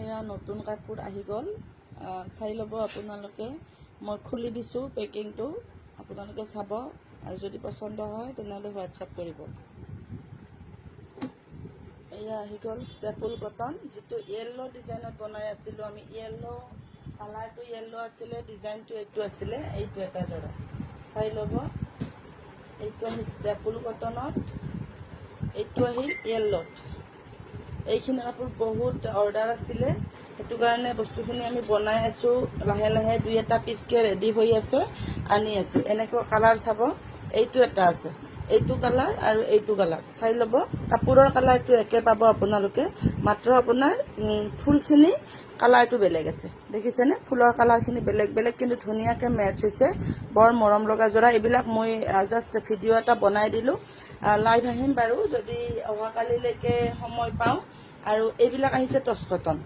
এয়া নতুন কাপোৰ আহি গ'ল, চাই ল'ব আপোনালোকে। মই খুলি দিছোঁ পেকিংটো, আপোনালোকে চাব আৰু যদি পচন্দ হয় তেনেহ'লে হোৱাটছআপ কৰিব। এয়া আহি গ'ল ষ্টেপুল কটন, যিটো য়েল্লো ডিজাইনত বনাই আছিলোঁ আমি। য়েল্লো কালাৰটো য়েল্লো আছিলে, ডিজাইনটো এইটো আছিলে। এইটো এটা জোৰা চাই ল'ব। এইটো আহিল ষ্টেপুল কটনত, এইটো আহিল য়েল্লোত। এইখিনি কাপোৰ বহুত অৰ্ডাৰ আছিলে, সেইটো কাৰণে বস্তুখিনি আমি বনাই আছোঁ। লাহে লাহে দুই এটা পিচকৈ ৰেডি হৈ আছে, আনি আছোঁ। এনেকুৱা কালাৰ চাব, এইটো এটা আছে, এইটো কালাৰ আৰু এইটো কালাৰ চাই ল'ব। কাপোৰৰ কালাৰটো একে পাব আপোনালোকে, মাত্ৰ আপোনাৰ ফুলখিনি কালাৰটো বেলেগ আছে, দেখিছেনে? ফুলৰ কালাৰখিনি বেলেগ বেলেগ, কিন্তু ধুনীয়াকৈ মেটচ হৈছে। বৰ মৰম লগা যোৰা। এইবিলাক মই জাষ্ট ভিডিঅ' এটা বনাই দিলোঁ। লাইভ আহিম বাৰু যদি অহাকালিলৈকে সময় পাওঁ। আৰু এইবিলাক আহিছে টচ কটন।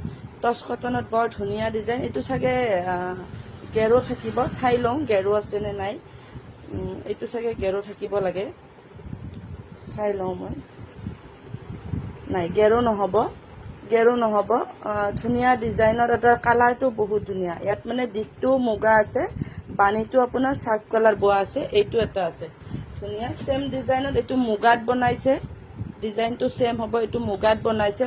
টচ কটনত বৰ ধুনীয়া ডিজাইন। এইটো চাগে গেৰো থাকিব, চাই লওঁ গেৰো আছে নে নাই। এইটো চাগে গেৰো থাকিব লাগে, চাই লওঁ মই। নাই, গেৰো নহ'ব, গেৰো নহ'ব। ধুনীয়া ডিজাইনত এটা কালাৰটো বহুত ধুনীয়া। ইয়াত মানে দিশটো মুগা আছে, বানীটো আপোনাৰ চাৰ্ট কালাৰ বোৱা আছে। এইটো এটা আছে ধুনীয়া, ছেম ডিজাইনত। এইটো মুগাত বনাইছে, ডিজাইনটো ছেম হ'ব। এইটো মুগাত বনাইছে।